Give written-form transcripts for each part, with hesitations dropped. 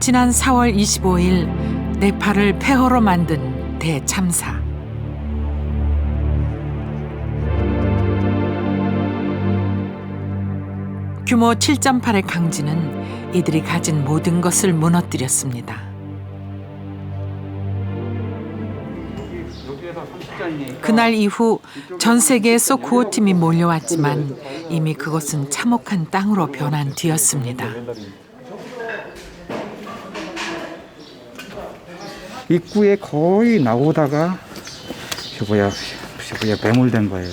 지난 4월 25일 네팔을 폐허로 만든 대참사. 규모 7.8의 강진은 이들이 가진 모든 것을 무너뜨렸습니다. 그날 이후 전 세계에서 구호팀이 몰려왔지만 이미 그것은 참혹한 땅으로 변한 뒤였습니다. 입구에 거의 나오다가 저거야 매몰된 거예요.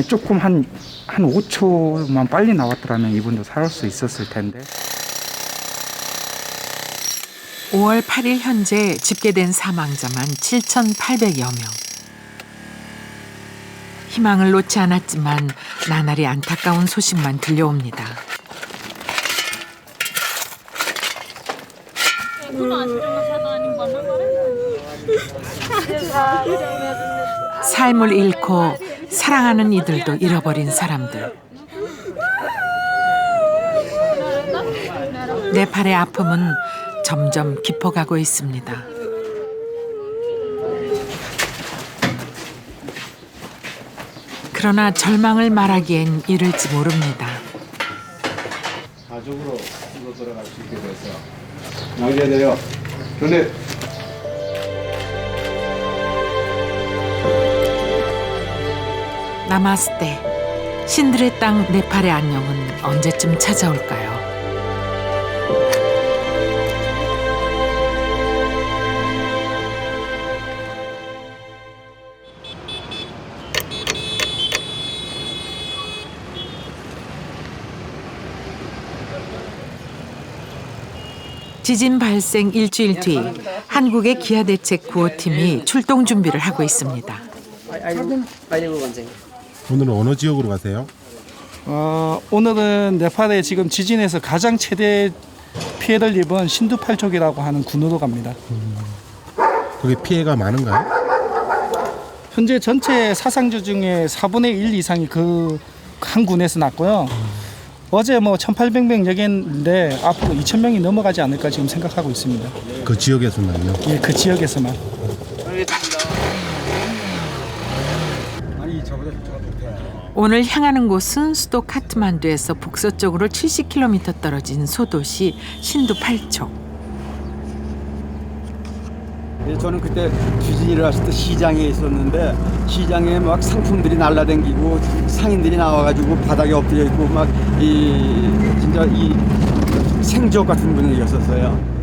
조금 한 5초만 빨리 나왔더라면 이분도 살을 수 있었을 텐데. 5월 8일 현재 집계된 사망자만 7,800여 명. 희망을 놓지 않았지만 나날이 안타까운 소식만 들려옵니다. 삶을 잃고 사랑하는 이들도 잃어버린 사람들. 네팔의 아픔은 점점 깊어가고 있습니다. 그러나 절망을 말하기엔 이를지 모릅니다. 가족으로 이거 돌아갈 수 있게 돼서 나오게돼요. 근데 나마스테. 신들의 땅 네팔의 안녕은 언제쯤 찾아올까요? 지진 발생 일주일 뒤 한국의 기아대책 구호팀이 출동 준비를 하고 있습니다. 오늘은 어느 지역으로 가세요? 오늘은 네팔에 지금 지진에서 가장 최대 피해를 입은 신두팔족이라고 하는 군으로 갑니다. 그게 피해가 많은가요? 현재 전체 사상자 중에 4분의 1 이상이 그 한 군에서 났고요. 어제 1,800명 여기인데 앞으로 2,000명이 넘어가지 않을까 지금 생각하고 있습니다. 그 지역에서만요? 예, 그 지역에서만. 오늘 향하는 곳은 수도 카트만두에서 북서쪽으로 70km 떨어진 소도시 신두팔촉. 저는 그때 지진이 일어났을 때 시장에 있었는데 시장에 막 상품들이 날라다니고 상인들이 나와가지고 바닥에 엎드려 있고 막 진짜 이 생지옥 같은 분위기였었어요.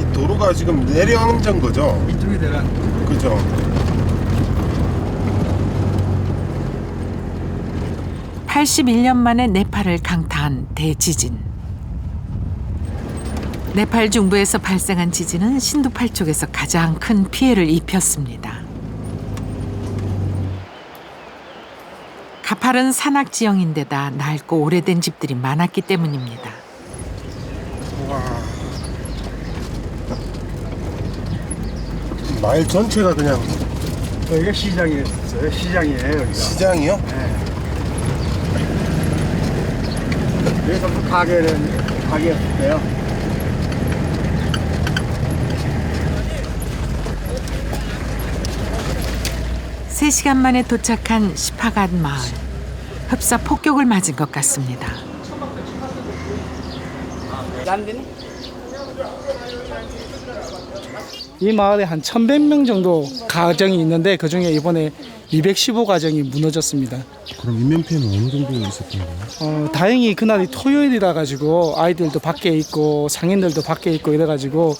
이 도로가 지금 내려앉은 거죠? 이쪽이 내려앉은 그죠? 거. 81년 만에 네팔을 강타한 대지진. 네팔 중부에서 발생한 지진은 신두팔촉에서 가장 큰 피해를 입혔습니다. 가파른 산악 지형인데다 낡고 오래된 집들이 많았기 때문입니다. 마을 전체가 그냥 여기가 시장이었어요. 시장이에요. 여기가. 시장이요? 네. 여기서부터 가게였어요. 3시간 만에 도착한 시파갓 마을. 흡사 폭격을 맞은 것 같습니다. 이 마을에 한 1,100명 정도 가정이 있는데 그중에 이번에 215가정이 무너졌습니다. 그럼 인명피해는 어느 정도 있었던 거예요? 다행히 그날이 토요일이라 가지고 아이들도 밖에 있고 상인들도 밖에 있고 이래가지고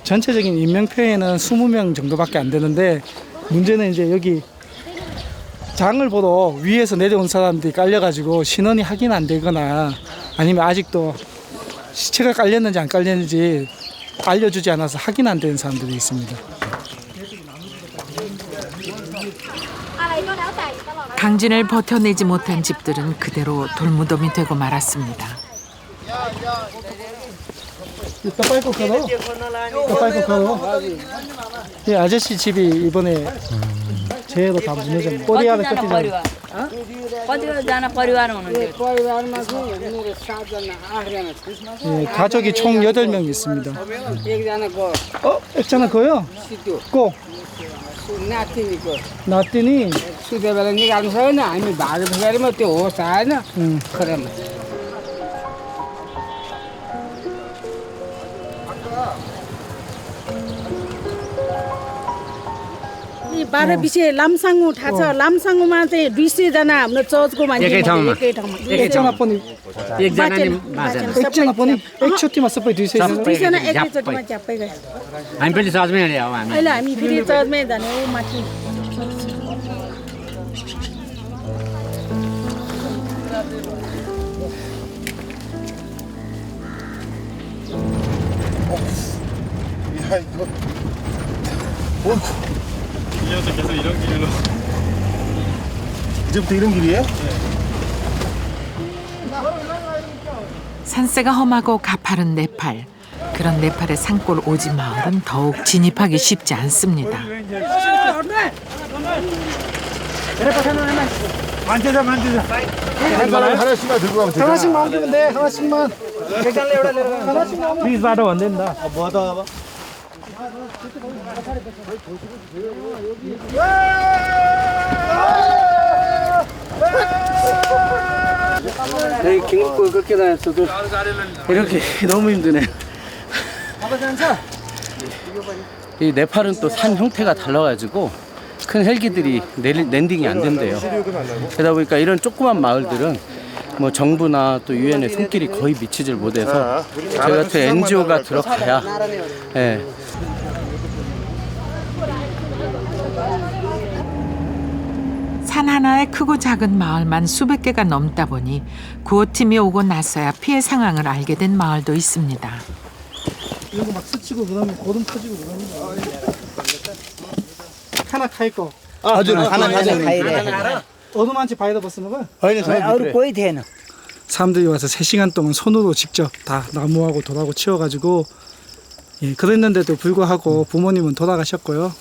전체적인 인명피해는 20명 정도밖에 안 되는데 문제는 이제 여기 장을 보러 위에서 내려온 사람들이 깔려가지고 신원이 확인 안 되거나 아니면 아직도 시체가 깔렸는지 안 깔렸는지 알려주지 않아서 확인 안 되는 사람들이 있습니다. 강진을 버텨내지 못한 집들은 그대로 돌무덤이 되고 말았습니다. 이 아저씨 집이 이번에 재해로 다 무너졌네. 꼬리아를 깎이잖아요. कतिजना परिवार हुनुहुन्छ परिवारमा चाहिँ मेरो 7जना 8जना छन् 예, 가족이 총 8명 있습니다. एकजनाको 액자나 거요? सित्यो 고 नातिनीको 나더니 सुते बेला निकाल्नु सकेन हामी भाग फेरिमा त्यो होस् आएन खरेमा बाह्र विषय लामसाङु थाहा छ लामसाङुमा चाहिँ 200 जना हाम्रो चर्चको मान्छे एकै ठाउँमा 액자나 पनि 액자나 पनि एकचोटिमा सबै 200 जना 200 जना एकैचोटिमा च्याप्पै गयो हामी पनि चर्चमै हिँड्यो अब हामी अहिले हामी फेरि चर्चमै जाने हो माथि 야 이거 이제부터 계속 이런 길로. 이제부터 이런 길이에요? 산세가 험하고 가파른 네팔. 그런 네팔의 산골 오지 마을은 더욱 진입하기 쉽지 않습니다. 만지자. 하나씩만 들고 가면 되잖아. 하나씩만 옮기면 돼 하나씩만 하나씩만 비스바도 안 된다. 여기 긴 거 그렇게 다녔어도 이렇게 너무 힘드네. 이 네팔은 또 산 형태가 달라가지고 큰 헬기들이 랜딩이 안 된대요. 그러다 보니까 이런 조그만 마을들은 뭐 정부나 또 유엔의 손길이 거의 미치질 못해서 저희 같은 NGO가 들어가야 예. 산 하나에 크고 작은 마을만 수백 개가 넘다 보니 구호팀이 오고 나서야 피해 상황을 알게 된 마을도 있습니다. 이거 막 스치고 그러면 고름 터지고 그러는 거 하나 카이고 하나 가자. 어둠한테 바이더 버스는 거 어느 거의 되나. 사람들이 와서 3시간 동안 손으로 직접 다 나무하고 돌하고 치워가지고 예, 그랬는데도 불구하고 부모님은 돌아가셨고요.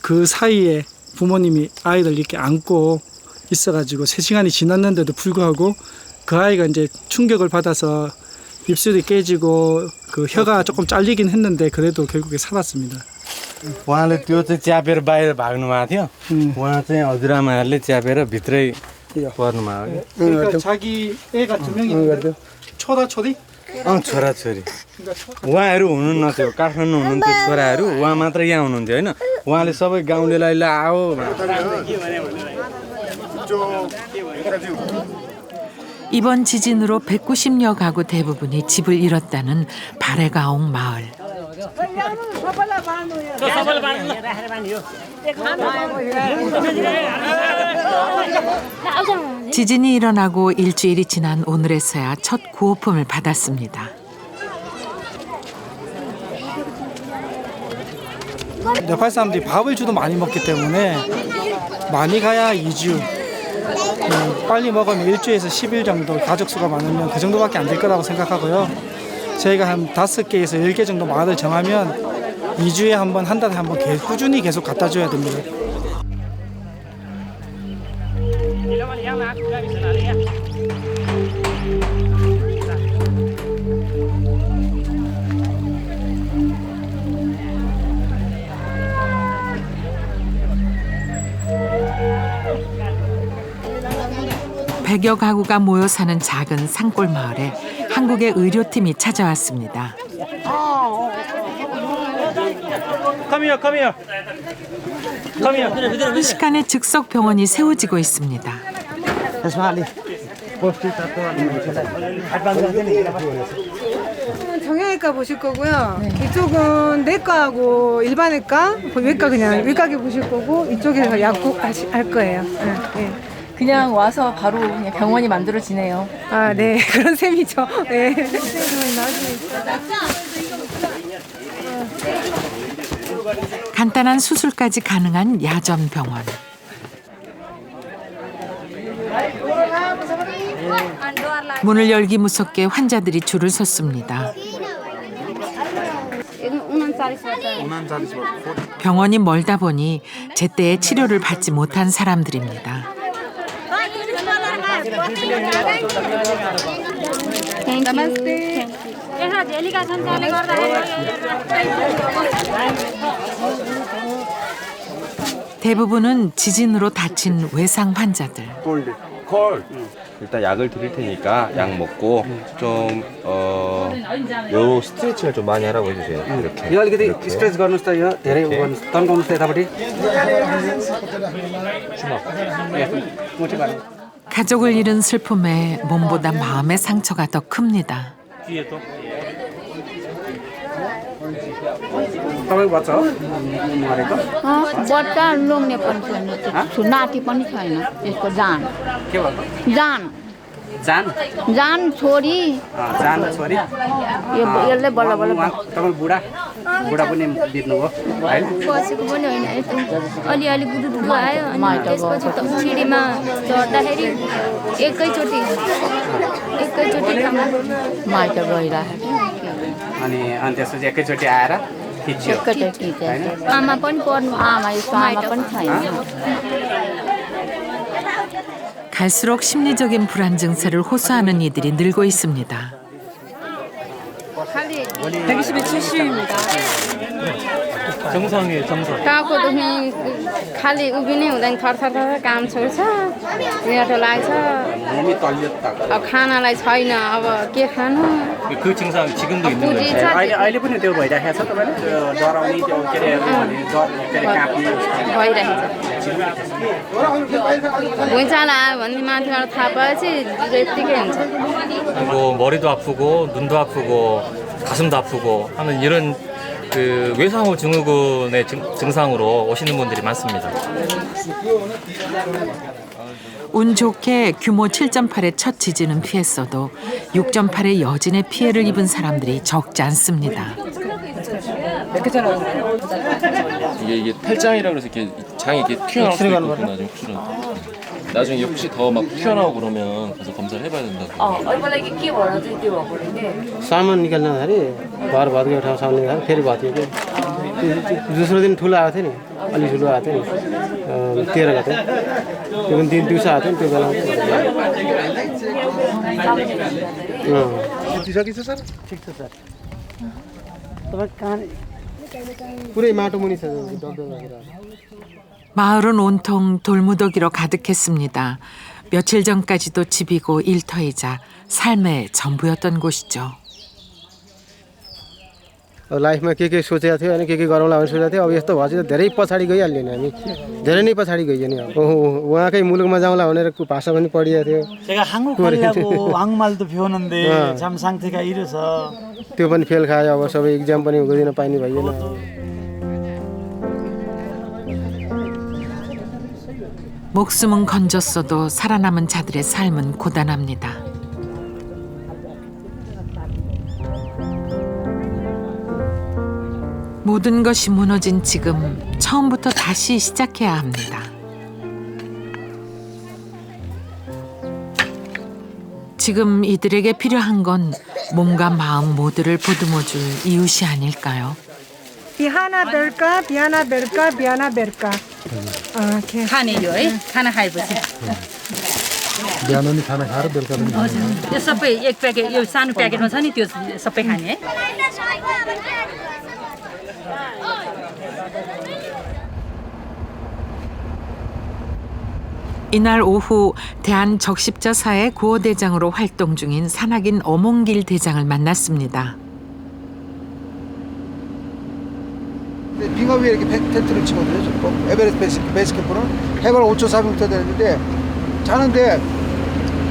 그 사이에 부모님이 아이들 이렇게 안고 있어가지고 3시간이 지났는데도 불구하고 그 아이가 이제 충격을 받아서 입술이 깨지고 그 혀가 조금 잘리긴 했는데 그래도 결국에 살았습니다. उहाँले त्यो चाहिँ च्यापेर बाहिर भाग्नु भएको थियो उहाँ चाहिँ हजुरआमाहरूले च्यापेर भित्रै पर्नुभयो 그러니까 자기 애가 2명이 있는데 초라초리? छोराछोरी उहाँहरू हुनुहुन्न थियो काठमाडौँ हुनुहुन्थ्यो छोराहरू उहाँ मात्र यहाँ हुनुहुन्थ्यो होइन उहाँले सबै गाउँलेलाई ल आओ 이번 지진으로 190여 가구 대부분이 집을 잃었다는 바레가옹 마을. 지진이 일어나고 일주일이 지난 오늘에서야 첫 구호품을 받았습니다. 네팔 사람들이 밥을 주로 많이 먹기 때문에 많이 가야 2주 빨리 먹으면 일주에서 10일 정도 가족 수가 많으면 그 정도밖에 안 될 거라고 생각하고요. 저희가 한 5개에서 10개 정도 마을을 정하면 2주에 한 번, 한 달에 한 번 꾸준히 계속 갖다 줘야 됩니다. 백여 가구가 모여 사는 작은 산골 마을에 한국의 의료팀이 찾아왔습니다. 시간에 즉석 병원이 세워지고 있습니다. 정형외과 보실 거고요. 이쪽은 내과하고 일반외과, 외과 그냥 외과계 보실 거고 이쪽에서 약국 할 거예요. 네. 그냥 와서 바로 그냥 병원이 만들어지네요. 아, 네. 그런 셈이죠. 네. 간단한 수술까지 가능한 야전 병원. 문을 열기 무섭게 환자들이 줄을 섰습니다. 병원이 멀다 보니 제때에 치료를 받지 못한 사람들입니다. नमस्ते 대부분은 지진으로 다친 외상 환자들. 콜. 일단 약을 드릴 테니까 약 먹고 좀 요 스트레칭을 좀 많이 하라고 해주세요. 이렇게. यो अलिकति स्ट्रेच गर्नुहोस् त यो धेरै गर्नुहोस् तन्काउनुहोस् त यतापट्टि मुठी गर्नु 가족을 잃은 슬픔에 몸보다 마음의 상처가 더 큽니다. तपाईको बच्चा हो मरेको बच्चा लोग्ने पनि छैन नाति पनि छैन त्यसको जान के भयो जान जान जान छोरी जान छोरी यसले बल्ल बल्ल तपाईँ बुढा बुढा पनि बित्नुभयो होइन बसेको पनि होइन अलिअलि गुडुडुडु आयो अनि त्यसपछि त सिँढीमा चढ्दाखेरि एकैचोटि माइत गइरहेको अनि त्यसपछि एकैचोटि आएर खिच्यो आमा पनि पढ्नु आमा पनि छैन 갈수록 심리적인 불안 증세를 호소하는 이들이 늘고 있습니다. 120에 70입니다. 정상이에요, 정상. टाउकोदेखि खाली उभिनै हुँदैन थरथर काम छोड्छ यहाँ लाग्छ मुनि तलियो त अब खानालाई छैन अब के खानु 그 증상 지금도 있는 बुझी 거예요. छ अहिले पनि त्यो भइरहेको छ तपाईँले त्यो डराउने त्यो के अरे काँप्ने भइरहेछ भुइँचालो आयो भन्ने माथिबाट थाहा पाएपछि यत्तिकै हुन्छ 뭐 머리도 아프고 눈도 아프고 가슴도 아프고 하는 이런 그 외상후 증후군의 증상으로 오시는 분들이 많습니다. 운 좋게 규모 7.8의 첫 지진은 피했어도 6.8의 여진의 피해를 입은 사람들이 적지 않습니다. 이게 팔장이라 그래서 이렇게 장이 이렇게 튀어나올 수도 있고 나중에 나중에 혹시 더 막 튀어나오고 그러면 가서 검사를 해봐야 된다고. सामान निकाल्दाखेरि घर भत्को ठाउँ सामान निकाल्दा फेरि भत्कियो कि दोस्रो दिन ठुलो आएको थियो नि अलि ठुलो आएको थियो नि 13 गते त्यो पनि दिन दिउँसो आएको थियो नि त्यो बेला जितिसकेछ सर ठिक छ सर तपाईँ कहाँ पुरै माटो मुनि छ डक्टर लागेर 마을은 온통 돌무더기로 가득했습니다. 며칠 전까지도 집이고 일터이자 삶의 전부였던 곳이죠. लाइफमा के सोचेको थियो अनि के गरौँला भनेर सोचेको थियो अब यस्तो भएपछि त धेरै पछाडि गइहाल्यो नि हामी धेरै नै पछाडि गइयो नि अब उहाँकै मुलुकमा जाउँला भनेर भाषा पनि पढिएको थियो 제가 한국 가려고 항말도 배웠는데 참 상태가 이래서 त्यो पनि फेल खायो अब सबै एक्जाम पनि हुँदैन पाइने भइएन 목숨은 건졌어도 살아남은 자들의 삶은 고단합니다. 모든 것이 무너진 지금 처음부터 다시 시작해야 합니다. 지금 이들에게 필요한 건 몸과 마음 모두를 보듬어줄 이웃이 아닐까요? बिहान बेलुका बिहान बेलुका बिहान बेलुका खाने यो है खाना खाएपछि बिहान नि खाना खाएर बेलुका पनि हजुर यो सबै एक प्याकेट यो सानो प्याकेटमा छ नि त्यो सबै खाने है 이날 오후 대한적십자사의 구호대장으로 활동 중인 산악인 어몽길 대장을 만났습니다. 빙하 위에 이렇게 텐트를 치거든요. 에베레스트 베이스 캠프는 해발 5,400m 되는데 자는데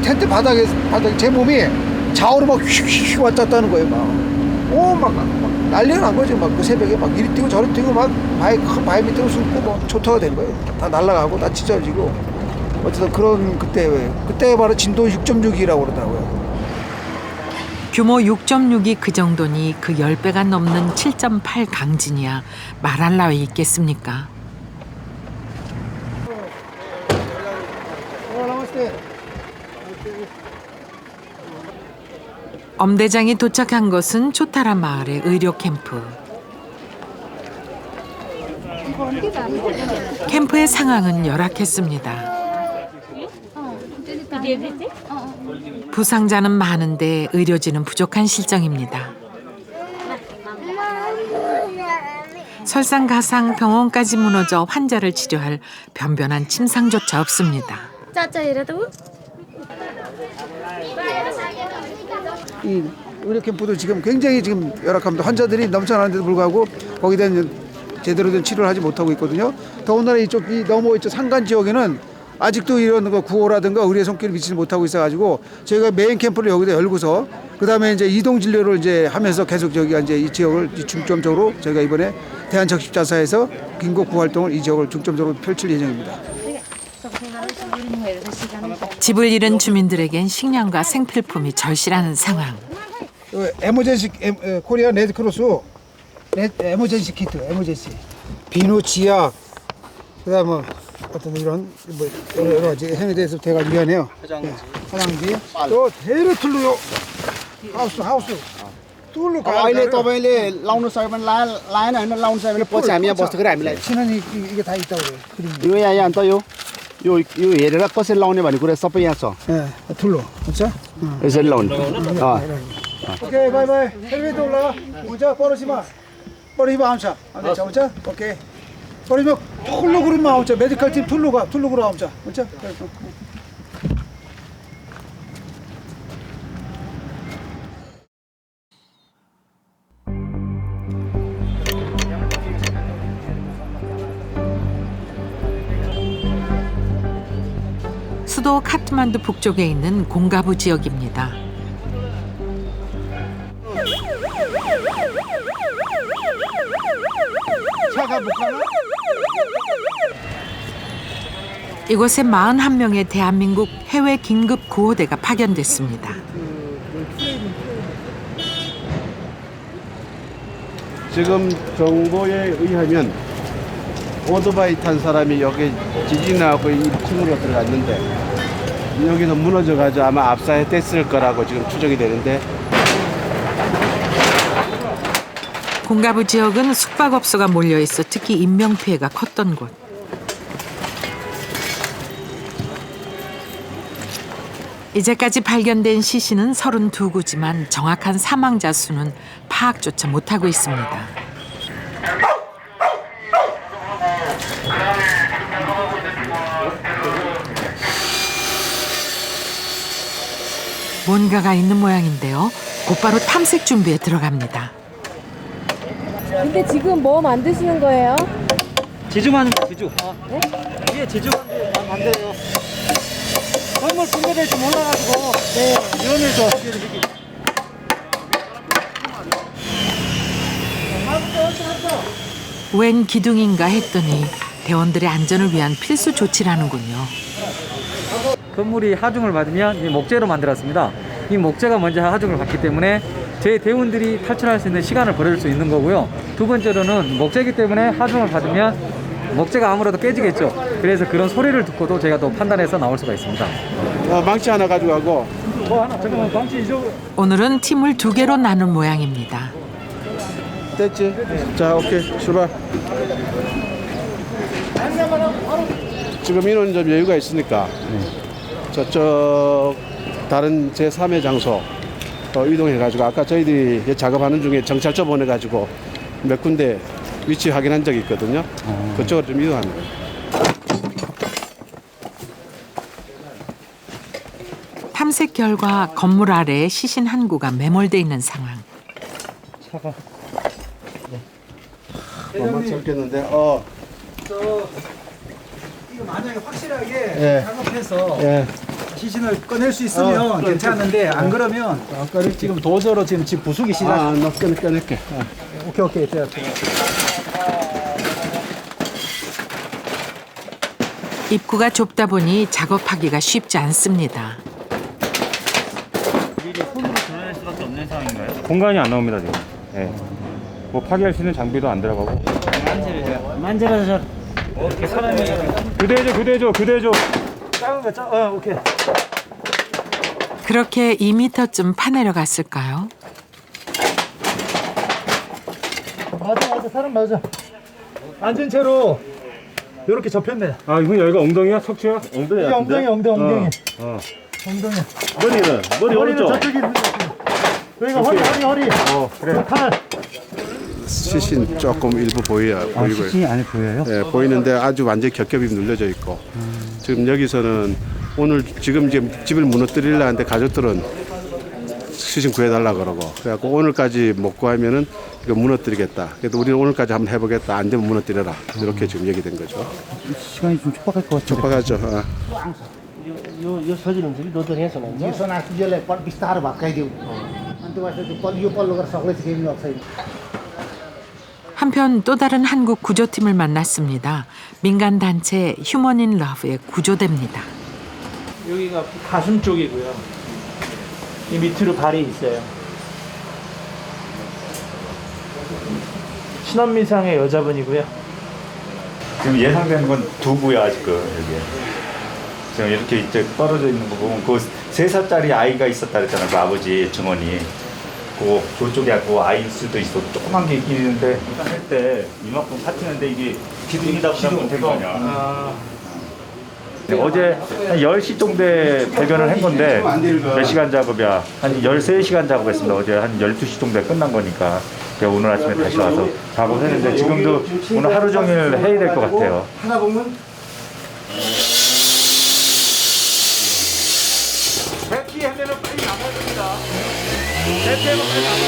텐트 바닥에 제 몸이 좌우로 막 휙휙 왔다 갔다 하는 거예요. 막 난리가 난 거죠. 막 그 새벽에 막 이리 뛰고 저리 뛰고 막 바위 밑으로 숨고 막 초토화 된 거예요. 다 날아가고 다 찢어지고 어쨌든 그런 그때 바로 진도 6.6이라고 그러더라고요. 규모 6.6이 그 정도니 그 10배가 넘는 7.8 강진이야 말할 나위 있겠습니까? 엄 대장이 도착한 것은 초타라 마을의 의료 캠프. 캠프의 상황은 열악했습니다. 부상자는 많은데 의료진은 부족한 실정입니다. 설상가상 병원까지 무너져 환자를 치료할 변변한 침상조차 없습니다. 짜짜이라도? 이 의료 캠프도 지금 굉장히 지금 열악합니다. 환자들이 넘쳐나는데도 불구하고 거기에 대한 제대로 된 치료를 하지 못하고 있거든요. 더군다나 이쪽 이 넘어 있죠 산간 지역에는 아직도 이런 거 구호라든가 의료의 손길을 미치지 못하고 있어가지고 저희가 메인 캠프를 여기다 열고서 그다음에 이제 이동 진료를 이제 하면서 계속 저기가 이제 이 지역을 중점적으로 저희가 이번에 대한적십자사에서 긴급 활동을 이 지역을 중점적으로 펼칠 예정입니다. 집을 잃은 주민들에겐 식량과 생필품이 절실한 상황. 에머전시 코리아 레드크로스 에머전시 키트, 에머전시 비누, 치약, 그다음에 어떤 이런 뭐 여러 가지 행에 대해서 제가 미안해요. 화장지, 또 धेरै ठुलो यो हाउस ठुलो अहिले तपाईँले लाउनु सक्यो भने लाएन होइन लाउनु सक्यो भने पछि हामी यहाँ बस्दाखेरि हामीलाई छिनन 이게 다 있다고 그래요. यो यहाँ अन्त यो हेरेर कसरी लाउने भन्ने कुरा सबै यहाँ छ ठुलो हुन्छ. यसरी लाउने 오케이 바이바이. 헬멧 올라. हुन्छ 버리시마 आउँछ. हुन्छ. 오케이. 버리면 툴로 그러면 아웃자 메디컬 팀 툴로가 아웃자 그렇죠? 수도 카트만두 북쪽에 있는 공가부 지역입니다. 차가 못 가나? 이곳에 41명의 대한민국 해외 긴급 구호대가 파견됐습니다. 지금 정보에 의하면 오토바이 탄 사람이 여기 지진 나고 이 층으로 들어갔는데 여기서 무너져가지고 아마 압사했을 거라고 지금 추정이 되는데 공가부 지역은 숙박업소가 몰려있어 특히 인명피해가 컸던 곳. 이제까지 발견된 시신은 32구지만 정확한 사망자 수는 파악조차 못하고 있습니다. 뭔가가 있는 모양인데요. 곧바로 탐색 준비에 들어갑니다. 근데 지금 뭐 만드시는 거예요? 제주만 제주. 네? 이게 제주 만들어요. 건물 붕괴될 줄 몰라가지고 위험해서. 웬 기둥인가 했더니 대원들의 안전을 위한 필수 조치라는군요. 건물이 하중을 받으면 이 목재로 만들었습니다. 이 목재가 먼저 하중을 받기 때문에 제 대원들이 탈출할 수 있는 시간을 벌일 수 있는 거고요. 두 번째로는 목재이기 때문에 하중을 받으면 목재가 아무래도 깨지겠죠. 그래서 그런 소리를 듣고도 제가 또 판단해서 나올 수가 있습니다. 망치 하나 가지고 가고 하나 잠깐만 망치 이쪽. 오늘은 팀을 2개로 나눈 모양입니다. 됐지? 자 오케이 출발. 지금 인원 좀 여유가 있으니까 저쪽 다른 제3의 장소 이동해가지고 아까 저희들이 작업하는 중에 정찰조 보내가지고 몇 군데 위치 확인한 적이 있거든요. 그쪽으로 좀 이동합니다. 탐색 결과 건물 아래에 시신 한 구가 매몰돼 있는 상황. 차가 만만치 않겠는데 이거 만약에 확실하게 작업해서 시신을 꺼낼 수 있으면 괜찮은데 안 그러면 지금 도저로 지금 부수기 시작. 나 꺼낼게. 오케이 돼요. 입구가 좁다 보니 작업하기가 쉽지 않습니다. 공간이 안 나옵니다 지금. 네. 뭐 파괴할 수 있는 장비도 안 들어가고. 만져봐서 이렇게 사람이 그대줘. 작은 거 오케이. 그렇게 2m쯤 파내려 갔을까요? 맞아 사람 맞아. 앉은 채로 이렇게 접혔네. 아 이건 여기가 엉덩이야? 척추야? 엉덩이야. 엉덩이. 머리는 머리 오른쪽. 저쪽에 있는 여기가 허리. 그래. 시신 조금 일부 보이고요. 시신이 안에 보여요? 네, 보이는데 아주 완전히 겹겹이 눌려져 있고 지금 여기서는 오늘 지금 집을 무너뜨리려 하는데 가족들은 시신 구해달라 그러고 그래갖고 오늘까지 못 구하면은 이거 무너뜨리겠다. 그래도 우리는 오늘까지 한번 해보겠다. 안 되면 무너뜨려라. 이렇게 지금 얘기된 거죠. 시간이 좀 촉박할 것 같아요. 촉박하죠. यो सजिलो हुन्छ कि दोधो यहाँ छ यो सोनाथीले बिस्तारो भत्काइदियो अनि त्यो भएर यो पल्लो गरेर सक्लै केही पनि छैन. 한편 또 다른 한국 구조팀을 만났습니다. 민간 단체 휴먼 인 러브의 구조대입니다. 여기가 가슴 쪽이고요. 이 밑으로 발이 있어요. 신원미상의 여자분이고요. 지금 예상되는 건 두부야 지금 여기. 지금 이렇게 이제 떨어져 있는 거 보면 그 3살짜리 아이가 있었다 그랬잖아요. 그 아버지 증언이. 그 저쪽에 그 아이일 수도 있어. 조그만 게 있긴 있는데 할 때 이만큼 파티는데 이게 기둥이다 보면 된 거 아니야. 어제 한 10시 정도에 발견을 한 건데 몇 시간 작업이야. 한 13시간 작업했습니다. 어제 한 12시 정도에 끝난 거니까 제가 오늘 아침에 다시 와서 작업했는데 지금도 오늘 하루 종일 해야 될 것 같아요. 하다 보면 대피하면 빨리 나가야 됩니다. 대피하면 빨리 나가야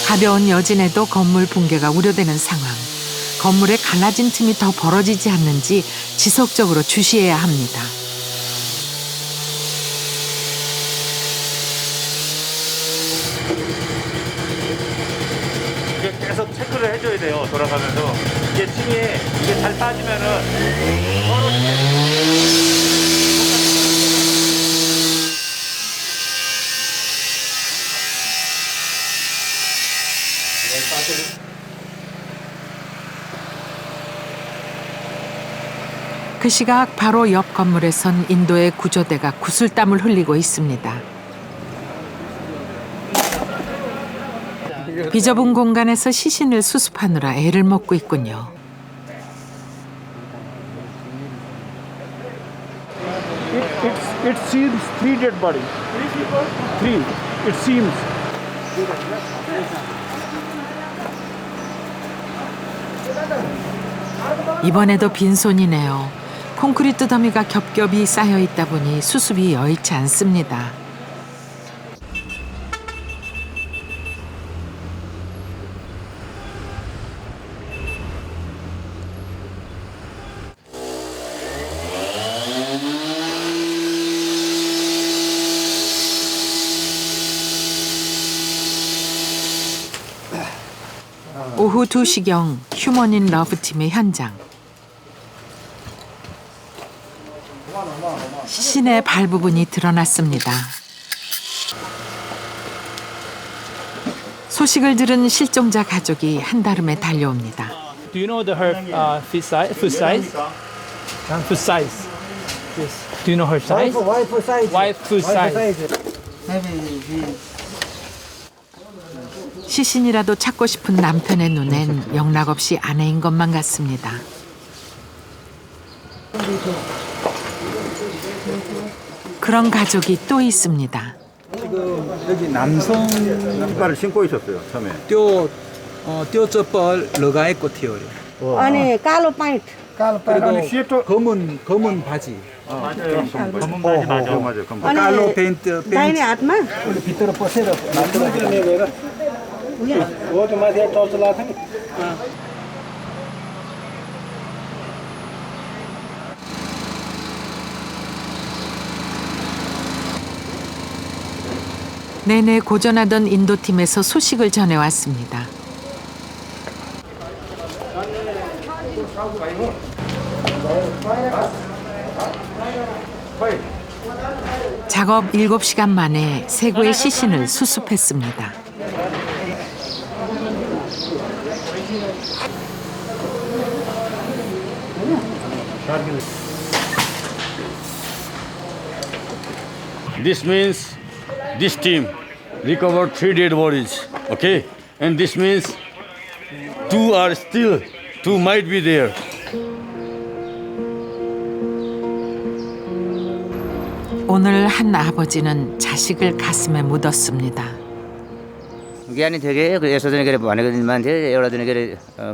가벼운 여진에도 건물 붕괴가 우려되는 상황. 건물에 갈라진 틈이 더 벌어지지 않는지 지속적으로 주시해야 합니다. 이게 계속 체크를 해줘야 돼요. 돌아가면서 이게 틈이 이게 잘 빠지면은 그 시각 바로 옆 건물에 선 인도의 구조대가 구슬땀을 흘리고 있습니다. 비좁은 공간에서 시신을 수습하느라 애를 먹고 있군요. It seems 3 dead body. 3. It seems. 이번에도 빈손이네요. 콘크리트 더미가 겹겹이 쌓여 있다 보니 수습이 여의치 않습니다. 오후 2시경 휴먼 인 러브 팀의 현장. 시신의 발 부분이 드러났습니다. 소식을 들은 실종자 가족이 한달음에 달려옵니다. Do you know her foot size? Foot size? Foot size. Yes. Do you know her size? White foot size. White foot size. 시신이라도 찾고 싶은 남편의 눈엔 영락없이 아내인 것만 같습니다. 그런 가족이 또 있습니다. 지금 여기 남성 신발을 신고 있었어요 처음에. त्यो चप्पल लगाएको थियो अरे. अनि कालो पाइन्ट. 그리고 검은 바지. 검은 바지 맞아. 검은 कालो पेन्ट दाहिने हातमा भित्र पसेर हो त्यो माथि टर्च लगाएको नि. 내내 고전하던 인도팀에서 소식을 전해왔습니다. 작업 7시간 만에 세 구의 시신을 수습했습니다. This means this team recovered 3 dead bodies, okay? And this means 2 are still two might be there. 오늘 한 아버지는 जा식을 가슴에 묻었습니다. ज्ञानी थियो कि यसो चाहिँ के अरे भनेको मान्छे एउटा दिन के अरे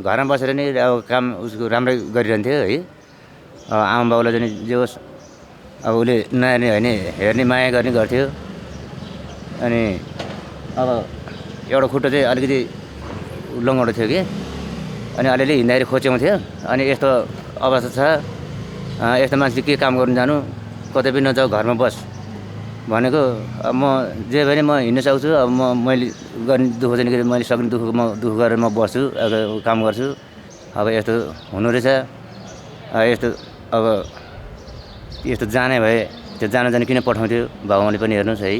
घरमा बसेर नै अब काम उसको राम्रै गरिरहन्थ्यो है आमा बाउलाई चाहिँ जे होस् अब उसले नानी होइन हेर्ने माया गर्ने गर्थ्यो अनि अब एउटा खुट्टो चाहिँ अलिकति लङ्गडो थियो कि अनि अलिअलि हिँड्दाखेरि खोच्याउँथ्यो अनि यस्तो अवस्था छ यस्तो मान्छे के काम गर्नु जानु कतै पनि नजाऊ घरमा बस भनेको अब म जे भने म हिँड्न सक्छु अब मैले गर्ने दुःख चाहिँ के मैले सक्ने दुःख म दुःख गरेर म बस्छु अब काम गर्छु अब यस्तो हुनु रहेछ यस्तो अब यस्तो जाने भए त्यो जाने किन पठाउँथ्यो बाबुआमाले पनि हेर्नुहोस् है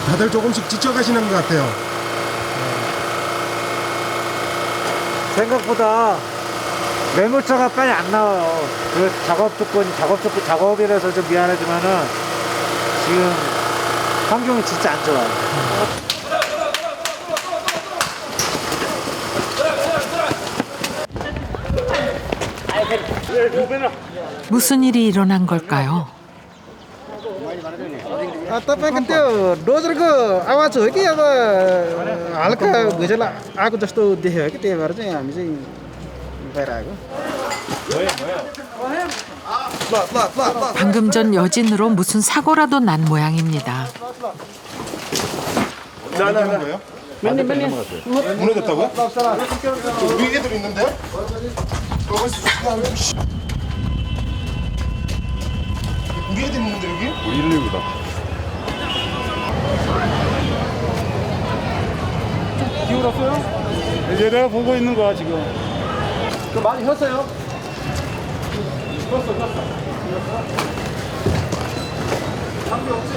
다들 조금씩 지쳐가시는 것 같아요. 생각보다 매물차가 빨리 안 나와요. 그 작업이라서 좀 미안하지만은 지금 환경이 진짜 안 좋아요. 무슨 일이 일어난 걸까요? तपाईँको त्यो डोजरको आवाज हो कि अब हल्का भुइँचालो आएको जस्तो देख्यो कि त्यही भएर चाहिँ हामी चाहिँ बाहिर आएको 방금 전 여진으로 무슨 사고라도 난 모양입니다. 거예요? 무너졌다고요? 위에도 있는데요? 우리 애들 있는데 여기? 우리 119다. 기울었어요? 이제 내가 보고 있는 거야 지금. 그 많이 혔어요? 혔어. 장비 없지?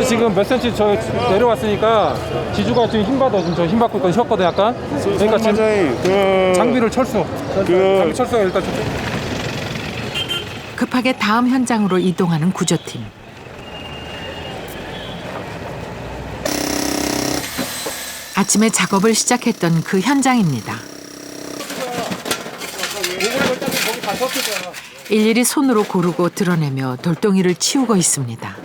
지금 몇 센치 저 내려왔으니까 지주가 지금 힘받아 지금 저 힘받고 있거든 쉬었거든 약간 그러니까 지금 장비를 철수 장비 철수가 일단 급하게 다음 현장으로 이동하는 구조팀. 아침에 작업을 시작했던 그 현장입니다. 일일이 손으로 고르고 드러내며 돌덩이를 치우고 있습니다.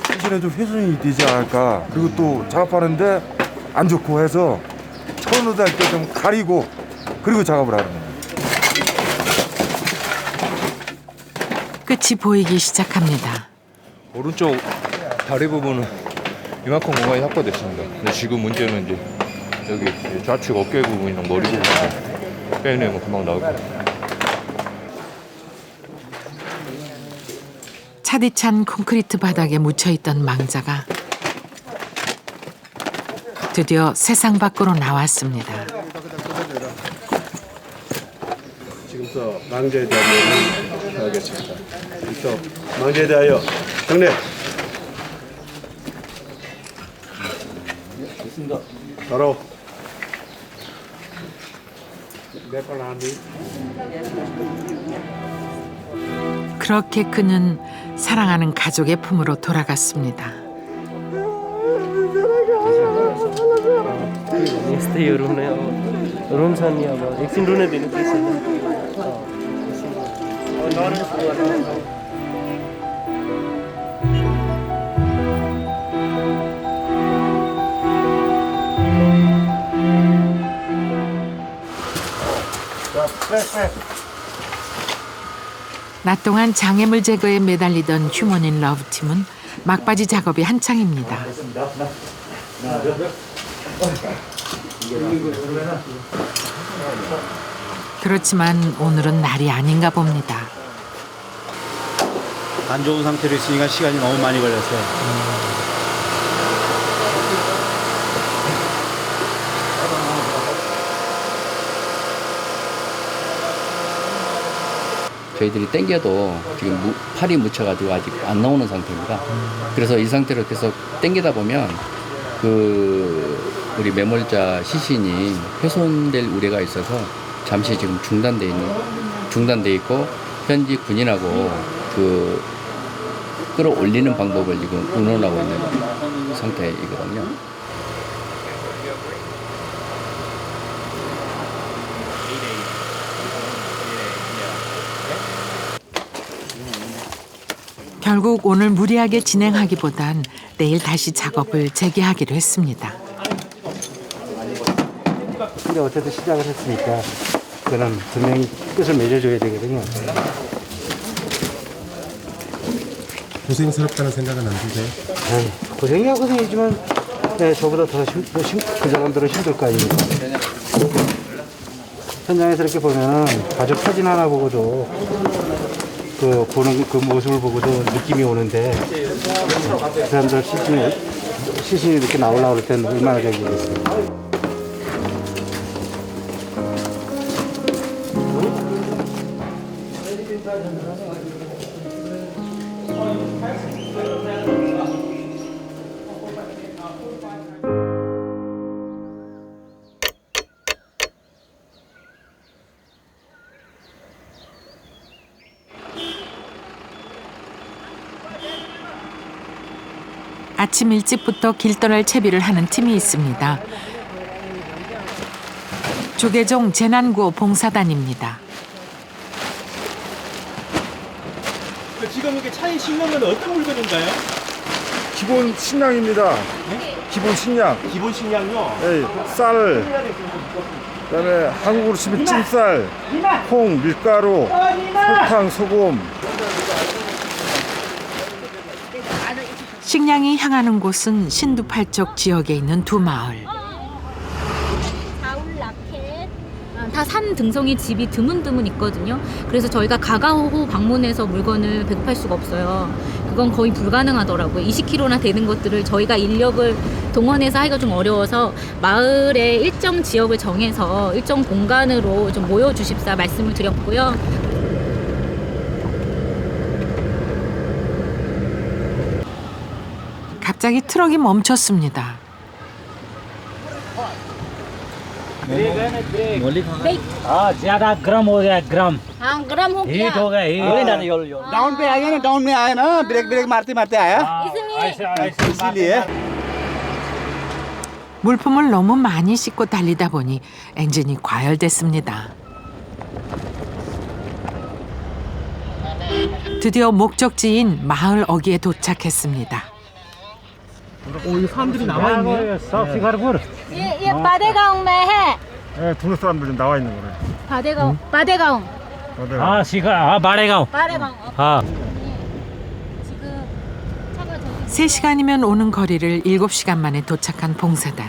사실은 좀 훼손이 되지 않을까. 그리고 또 작업하는데 안 좋고 해서 천으로 할 때 좀 가리고 그리고 작업을 하는 거예요. 끝이 보이기 시작합니다. 오른쪽 다리 부분은 이만큼 공간이 확보됐습니다. 근데 지금 문제는 이제 여기 좌측 어깨 부분이랑 머리 부분 빼내면 금방 나올 거예요. 차디찬 콘크리트 바닥에 묻혀있던 망자가 드디어 세상 밖으로 나왔습니다. 지금부터 망자에 대한 얘기를 하겠습니다. 일단 망자에 대하여 경례. 있습니다. 바로 내걸 하니. 그렇게 그는 사랑하는 가족의 품으로 돌아갔습니다. यस्तै हुने अब रुम छ नि अब एकछिन रुन दिनु के छैन 낮 동안 장애물 제거에 매달리던 휴먼인 러브팀은 막바지 작업이 한창입니다. 그렇지만 오늘은 날이 아닌가 봅니다. 안 좋은 상태로 있으니까 시간이 너무 많이 걸렸어요. 저희들이 땡겨도 지금 팔이 묻혀가지고 아직 안 나오는 상태입니다. 그래서 이 상태로 계속 땡기다 보면 우리 매몰자 시신이 훼손될 우려가 있어서 잠시 지금 중단돼 있고 현지 군인하고 끌어올리는 방법을 지금 의논하고 있는 상태이거든요. 결국 오늘 무리하게 진행하기보단 내일 다시 작업을 재개하기로 했습니다. 근데 어쨌든 시작을 했으니까 그는 분명히 끝을 맺어줘야 되거든요. 고생스럽다는 생각은 안 드세요? 고생이야 고생이지만 저보다 그 사람들은 힘들 거 아닙니까? 현장에서 이렇게 보면은 가족 사진 하나 보고도 보는 그 모습을 보고도 느낌이 오는데 그 사람들 시신이 이렇게 나오려고 할 때는 얼마나 저기겠어요. 아침 일찍부터 길 떠날 채비를 하는 팀이 있습니다. 조계종 재난구호 봉사단입니다. 지금 이게 차에 실는 건 어떤 물건인가요? 기본 식량입니다. 네? 기본 식량. 기본 식량요? 네, 쌀, 그다음에 한국으로 치면 찐쌀, 콩, 밀가루, 설탕, 소금. 식량이 향하는 곳은 신두팔척 지역에 있는 두 마을. 다 산 등성이 집이 드문드문 있거든요. 그래서 저희가 가가호호 방문해서 물건을 배급할 수가 없어요. 그건 거의 불가능하더라고요. 20kg나 되는 것들을 저희가 인력을 동원해서 하기가 좀 어려워서 마을의 일정 지역을 정해서 일정 공간으로 좀 모여주십사 말씀을 드렸고요. 갑자기 트럭이 멈췄습니다. ज्यादा गर्म हो गया गर्म हाँ गरम हो गया हीट हो गया डाउन पे आया ना डाउन में आया ना ब्रेक मारते मारते आया इसीलिए 물품을 너무 많이 싣고 달리다 보니 엔진이 과열됐습니다. 드디어 목적지인 마을 어귀에 도착했습니다. 이 사람들이 나와 있네. ये बादेगांव में है 네, 동네 사람들이 나와 있는 거래. बादेगांव हाँ सीखा हाँ बाड़ेगांव बादेगांव हाँ 3시간이면 오는 거리를 7시간 만에 도착한 봉사단.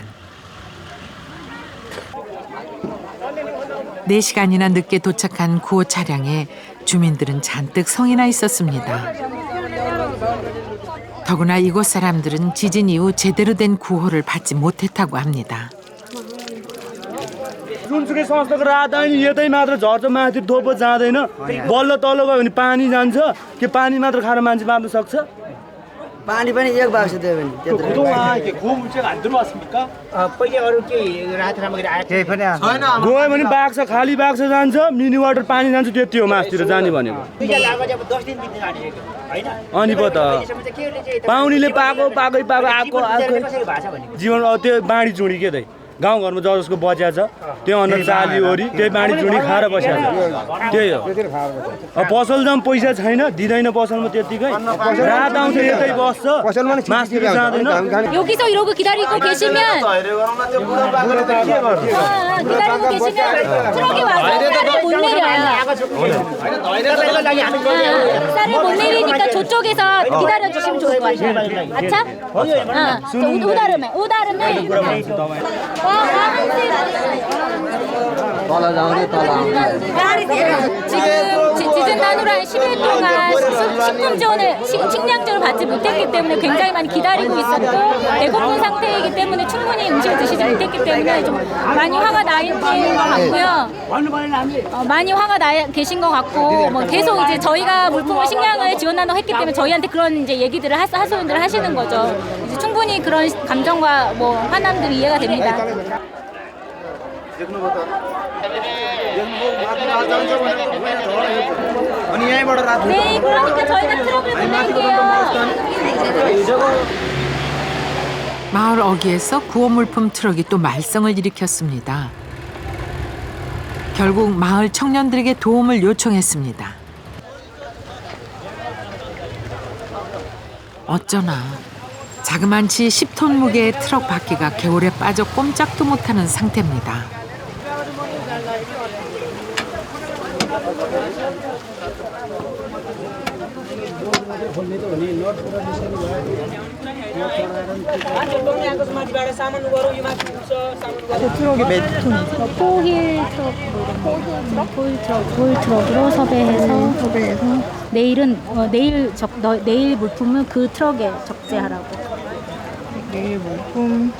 4시간이나 늦게 도착한 구호 차량에 주민들은 잔뜩 성이 나 있었습니다. 더구나 이곳 사람들은 지진 이후 제대로 된 구호를 받지 못했다고 합니다. जुनसुकै संस्थाको रात अनि यतै मात्र झर्छ माथि थोपो जाँदैन बल्ल तल गयो भने पानी जान्छ के पानी मात्र खाएर मान्छे बाँच्न सक्छ पानी पनि एक बाक्स दियो भने 그동안 이렇게 구호 문자가 안 들어왔습니까? पहिले अरू केही राहत सामग्री आएको केही पनि गयो भने बाक्स खाली बाक्स जान्छ मिनी वाटर पानी जान्छ त्यति हो मासतिर जाने भनेको अनि पो त पाउनीले पाएको आएको जीवन त्यो बाँडी चुडी के त गाउँघरमा जसको बच्या छ त्यो अन्न चाली ओरी त्यही बाँडी चुडी खाएर बसेको छ त्यही हो पसल जम पैसा छैन दिँदैन पसलमा त्यतिकै रात आउँछ यतै बस्छ मासतिर जाँदैन 여기서 이러고 기다리고 계시면 트럭이 와서 쌀을 못 내려요. 쌀을 못 내리니까 저쪽에서 기다려 주시면 좋을 것 같아요. 아차? 우다름에 지금 지진난으로 한 10일 동안 식품 지원을 식량지원을 받지 못했기 때문에 굉장히 많이 기다리고 있었고 배고픈 상태이기 때문에 충분히 음식을 드시지 못했기 때문에 좀 많이 화가 나 있는 것 같고요. 많이 화가 나 계신 것 같고 뭐 계속 이제 저희가 물품을 식량을 지원한다고 했기 때문에 저희한테 그런 이제 얘기들을 하소연들을 하시는 거죠. 이제 충분히 그런 감정과 뭐 화남들이 이해가 됩니다. 네, 그러니까 저희가 트럭을 보낼게요. 마을 어귀에서 구호 물품 트럭이 또 말썽을 일으켰습니다. 결국 마을 청년들에게 도움을 요청했습니다. 어쩌나 자그만치 10톤 무게의 트럭 바퀴가 개울에 빠져 꼼짝도 못하는 상태입니다. 트럭이 몇 톤? 포일 트럭으로 섭외해서 내일은 내일 물품은 그 트럭에 적재하라고. 내일 물품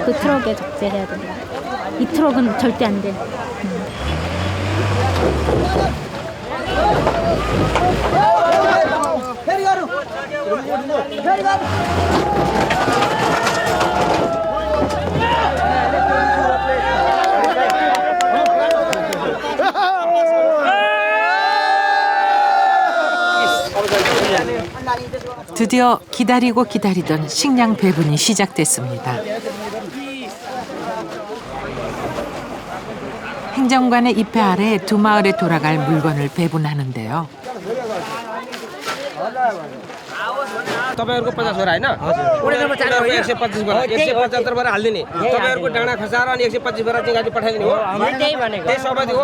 그 트럭에 적재해야 된다. 이 트럭은 절대 안 돼. 드디어 기다리던 식량 배분이 시작됐습니다. 행정관의 입회 아래 두 마을에 돌아갈 물건을 배분하는데요. तपाईहरुको 50 भरा हैन उनीहरुको 125 भरा 175 भरा हाल्दिने तपाईहरुको डाँडा खसाएर अनि 125 भरा चाहिँ गाडी पठाइदिने हो त्यही भनेको त्यही सबै हो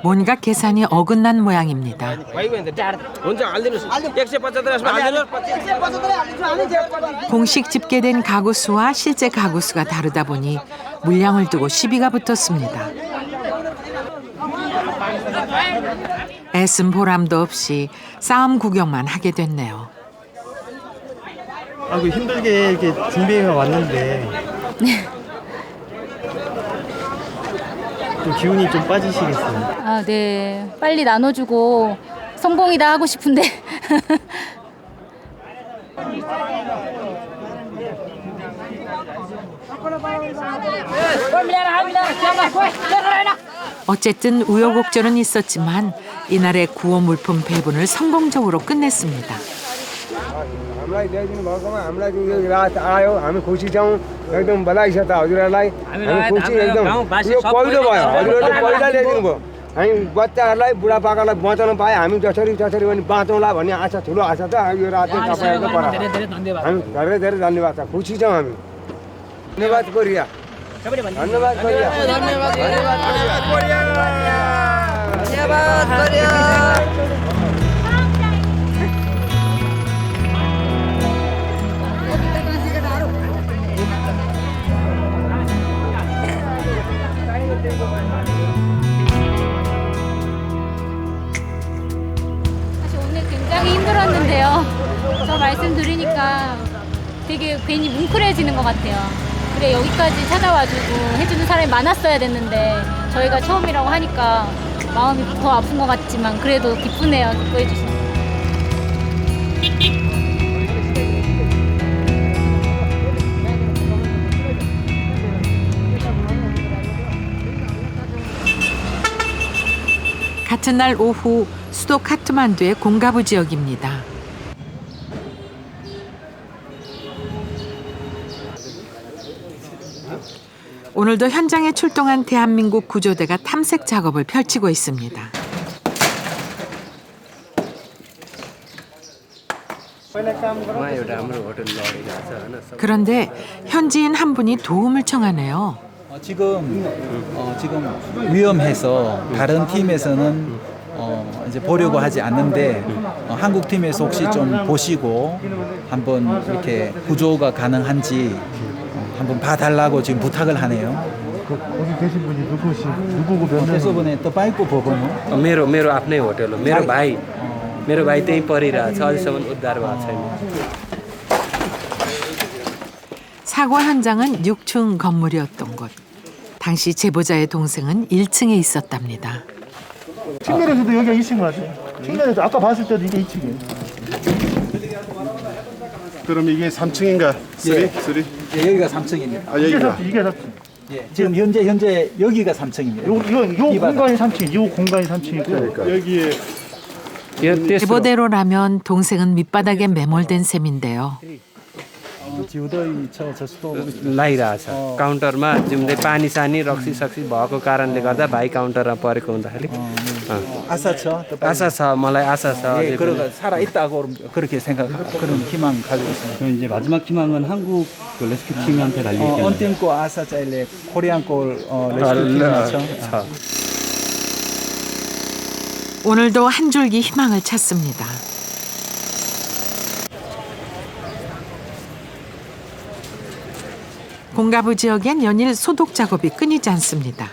뭔가 계산이 어긋난 모양입니다. हुन्छ हाल्दिनुस् 175 यसमा हाल्दिनुस् 공식 집계된 가구 수와 실제 가구 수가 다르다 보니 물량을 두고 시비가 붙었습니다. 애쓴 보람도 없이 싸움 구경만 하게 됐네요. 그 힘들게 이렇게 준비해 왔는데 좀 기운이 좀 빠지시겠어요? 아, 네. 빨리 나눠주고 성공이다 하고 싶은데. 어쨌든 우여곡절은 있었지만 이날의 구호 물품 배분을 성공적으로 끝냈습니다. हामीलाई ल्याइदिनु भएकोमा हामीलाई यो रात आयो हामी खुसी छौँ एकदम बधाई छ त हजुरहरूलाई हामी खुसी एकदम यो पहिलो भयो हजुरहरूले पहिला ल्याइदिनु भयो हामी बच्चाहरूलाई बुढापाकालाई बचाउन पाए हामी जसरी पनि बाँचौँला भन्ने आशा ठुलो आशा छ यो रात तपाईँहरूको पर हामी धेरै धेरै धन्यवाद छ खुसी छौँ हामी धन्यवाद कोरिया धन्यवाद कोरिया धन्यवाद कोरिया धन्यवाद कोरिया 사실 오늘 굉장히 힘들었는데요. 저 말씀 들으니까 되게 괜히 뭉클해지는 것 같아요. 그래 여기까지 찾아와주고 해주는 사람이 많았어야 됐는데 저희가 처음이라고 하니까 마음이 더 아픈 것 같지만 그래도 기쁘네요. 기뻐해 주셔서. 같은 날 오후 수도 카트만두의 공가부 지역입니다. 오늘도 현장에 출동한 대한민국 구조대가 탐색 작업을 펼치고 있습니다. 그런데 현지인 한 분이 도움을 청하네요. 지금 위험해서 다른 팀에서는 이제 보려고 하지 않는데 한국 팀에서 혹시 좀 보시고 한번 이렇게 구조가 가능한지 한번 봐달라고 지금 부탁을 하네요. 거기 계신 분이 누구고 몇 त्यसो भने तपाईँको भवन हो मेरो आफ्नै होटल हो मेरो भाइ त्यहीँ परिरहेछ अझैसम्म उद्धार भएको छैन 사고 현장은 6층 건물이었던 곳. 당시 제보자의 동생은 1층에 있었답니다. 측면에서도 여기가 2층 같아요. 측면에서 아까 봤을 때도 이게 2층이에요. 그럼 이게 3층인가? 3? 예. 3? 예, 여기가 3층입니다. 아, 여기가. 이게 3층. 예, 지금 현재 여기가 3층입니다. 요 공간이 3층, 요 공간이 3층이고 그러니까. 여기에 제보대로라면 동생은 밑바닥에 매몰된 셈인데요. 지우더이 저스도 लागिरहेछ काउन्टरमा जिउँदै पानी सानी रक्सी सक्सी भएको कारणले गर्दा भाइ काउन्टरमा परेको हुँदाखेरि आशा छ मलाई आशा छ 예, 그러가 살아 있다고 그렇게 생각하고 그런 희망 가지고 있습니다. 그럼 이제 마지막 희망은 한국 그 레스큐 팀한테 달리겠네요. 언팀고 아사 짜일레 코리안 골 레스큐 팀이죠. 오늘도 한 줄기 희망을 찾습니다. 공가부 지역엔 연일 소독 작업이 끊이지 않습니다.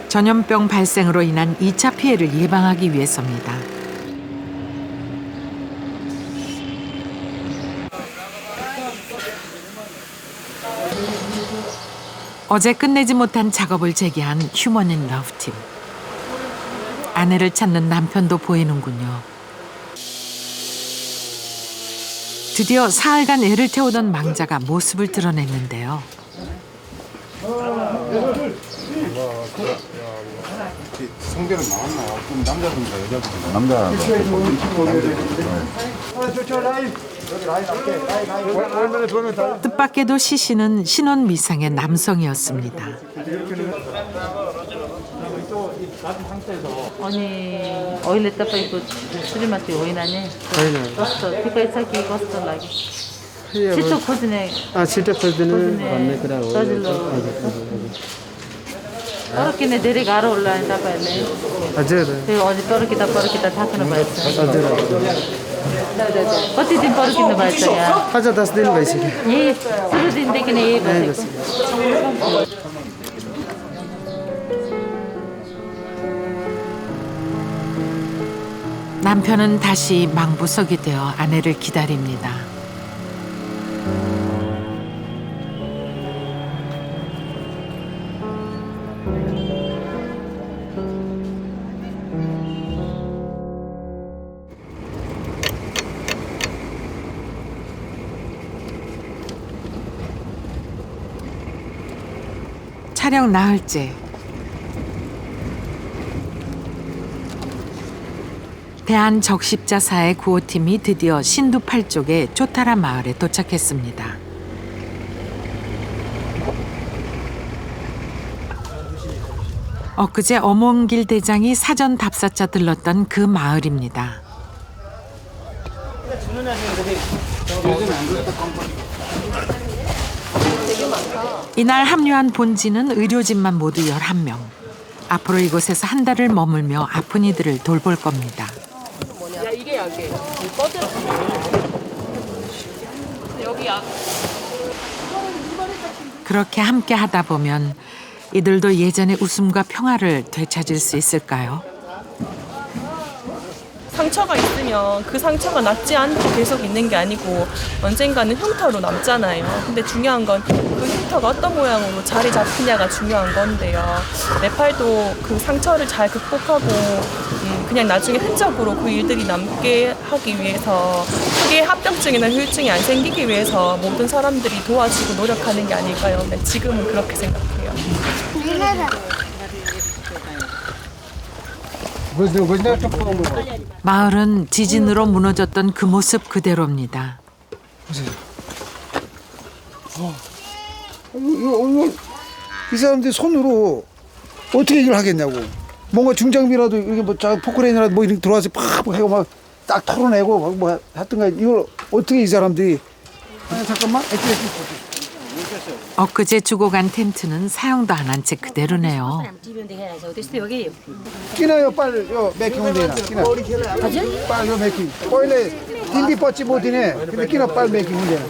전염병 발생으로 인한 2차 피해를 예방하기 위해서입니다. 어제 끝내지 못한 작업을 재개한 휴먼 인 러브 팀. 아내를 찾는 남편도 보이는군요. 드디어 사흘간 애를 태우던 망자가 모습을 드러냈는데요. 성별은 나왔나요? 그럼 남자분인가 여자분인가? 남자. 뜻밖에도 시신은 신혼 미상의 남성이었습니다. अनि अहिले तपाईँको श्रीमती होइन नि कस्तो ठिकै छ कि कस्तो लाग्यो छिटो खोज्ने छिटो खोजिदिनु भन्ने कुरा हो सजिलो पर्खिने धेरै गाह्रो होला नि तपाईँहरूले हजुर त्यो अझै पर्खिँदा थाक्नु भएछ हजुर कति दिन पर्खिनु भएछ यहाँ अझ 10 दिन भइसक्यो यही सुरु दिनदेखि नै यही भनेको 남편은 다시 망부석이 되어 아내를 기다립니다. 촬영 나흘째. 대한적십자사의 구호팀이 드디어 신두 8쪽의 쪼타라 마을에 도착했습니다. 엊그제 엄원길 대장이 사전 답사차 들렀던 그 마을입니다. 이날 합류한 본지는 의료진만 모두 11명. 앞으로 이곳에서 한 달을 머물며 아픈 이들을 돌볼 겁니다. 야, 이게 약이에요. 여기 약. 그렇게 함께 하다 보면 이들도 예전의 웃음과 평화를 되찾을 수 있을까요? 상처가 있으면 그 상처가 낫지 않고 계속 있는 게 아니고 언젠가는 흉터로 남잖아요. 근데 중요한 건 그 흉터가 어떤 모양으로 자리 잡히냐가 중요한 건데요. 내 팔도 그 상처를 잘 극복하고 그냥 나중에 흔적으로 그 일들이 남게 하기 위해서 크게 합병증이나 후유증이 안 생기기 위해서 모든 사람들이 도와주고 노력하는 게 아닐까요? 네, 지금은 그렇게 생각해요. 마을은 지진으로 무너졌던 그 모습 그대로입니다. 이 사람들이 손으로 어떻게 이걸 하겠냐고. 뭔가 중장비라도 이게 뭐 포크레인이라도 뭐 이렇게 들어와서 팍 하고 막 딱 털어내고 뭐 하여튼가 이걸 어떻게 이 사람들이. 아니, 잠깐만. 엊그제 주고 간 텐트는 사용도 안 한 채 그대로네요. 끼나요 빨리 요 매킹 온데나 끼나. 빨리 요 매킹. 원래 딘비 뻗지 못이네. 근데 끼나 빨리 매킹 온데나.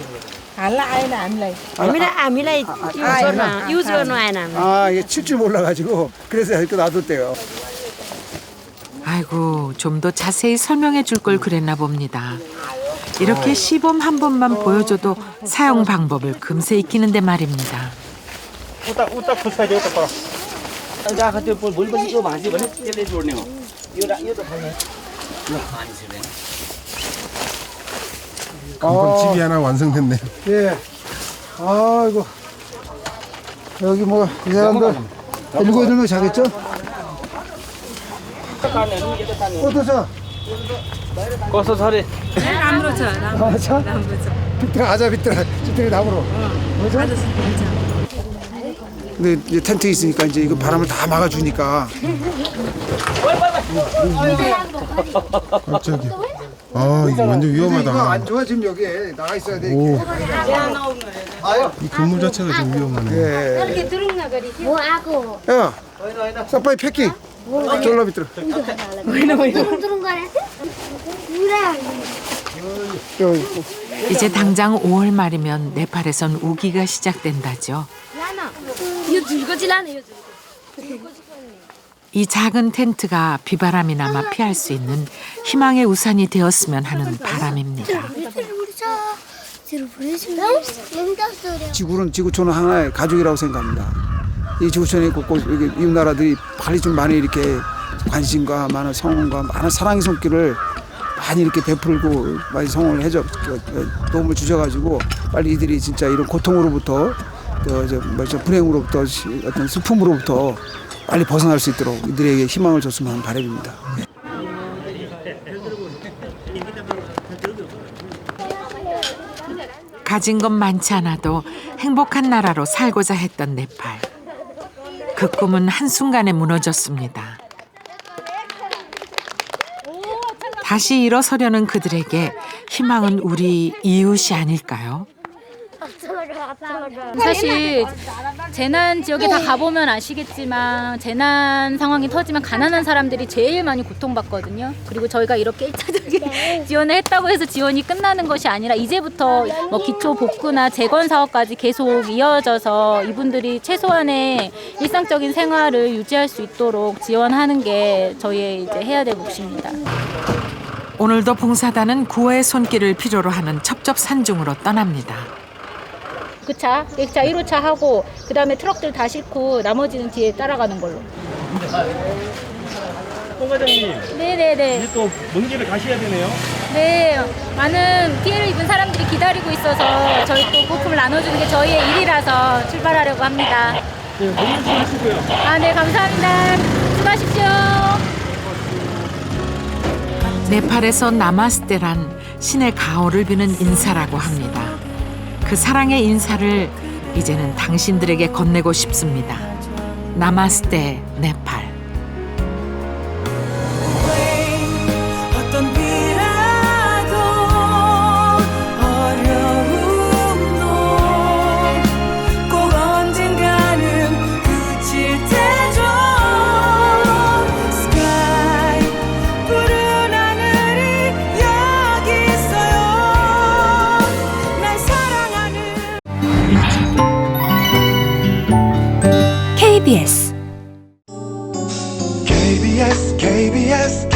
아, 이게 칠 줄 몰라가지고 그래서 이렇게 놔뒀대요. 아이고, 좀 더 자세히 설명해 줄 걸 그랬나 봅니다. 이렇게 시범 한 번만 보여줘도 사용 방법을 금세 익히는데 말입니다. उता खुस्ता दे त पर जा खते भोलिपछि यो भाँची भने त्यसले जोड्ने हो यो त खाने 금방 집이 하나 완성됐네. 예. 아이고. 여기 뭐 이 사람들 7-8명 자겠죠? 어떠세요? कस्तो छ रे राम्रो छ. 비트가 아자 비트가 비트가 나무로. 그죠? 근데 이제 텐트 있으니까 이제 이거 바람을 다 막아주니까. 갑자기. 아, 이게 완전 이거 위험하다. 안 좋아 지금 여기에 나가 있어야 돼. 오. 이 건물 자체가 좀 위험하네. 예. 뭐 하고? 야, 사파이 패킹. 졸라 비트로. 두릉두릉 거려? 이제 당장 5월 말이면 네팔에선 우기가 시작된다죠. 이거 들고질라네 이거. 이 작은 텐트가 비바람이나마 피할 수 있는 희망의 우산이 되었으면 하는 바람입니다. 지구촌은 하나의 가족이라고 생각합니다. 이 지구촌에 곳곳 이웃 나라들이 빨리 좀 많이 이렇게 관심과 많은 성원과 많은 사랑의 손길을 많이 이렇게 베풀고 많이 성원을 해줘 도움을 주셔가지고 빨리 이들이 진짜 이런 고통으로부터 불행으로부터 어떤 슬픔으로부터 빨리 벗어날 수 있도록 이들에게 희망을 줬으면 하는 바람입니다. 가진 것 많지 않아도 행복한 나라로 살고자 했던 네팔. 그 꿈은 한순간에 무너졌습니다. 다시 일어서려는 그들에게 희망은 우리 이웃이 아닐까요? 사실 재난 지역에 다 가보면 아시겠지만 재난 상황이 터지면 가난한 사람들이 제일 많이 고통받거든요. 그리고 저희가 이렇게 1차적인 지원을 했다고 해서 지원이 끝나는 것이 아니라 이제부터 뭐 기초 복구나 재건 사업까지 계속 이어져서 이분들이 최소한의 일상적인 생활을 유지할 수 있도록 지원하는 게 저희의 이제 해야 될 몫입니다. 오늘도 봉사단은 구호의 손길을 필요로 하는 첩첩산중으로 떠납니다. 그 차, 1호차 하고 그 다음에 트럭들 다 싣고 나머지는 뒤에 따라가는 걸로. 홍 과장님 네네네. 이제 또 먼 길을 가셔야 되네요. 네, 많은 피해를 입은 사람들이 기다리고 있어서 저희 또 부품을 나눠주는 게 저희의 일이라서 출발하려고 합니다. 네, 너무 조심하시고요. 아, 네, 감사합니다. 수고하십시오. 네팔에서 나마스테란 신의 가호를 비는 인사라고 합니다. 그 사랑의 인사를 이제는 당신들에게 건네고 싶습니다. 나마스테 네팔. 어떤 비라도 어려움도 꼭 언젠가는 그칠 테죠. Sky 푸른 하늘이 여기 있어요. 날 사랑하는 KBS KBS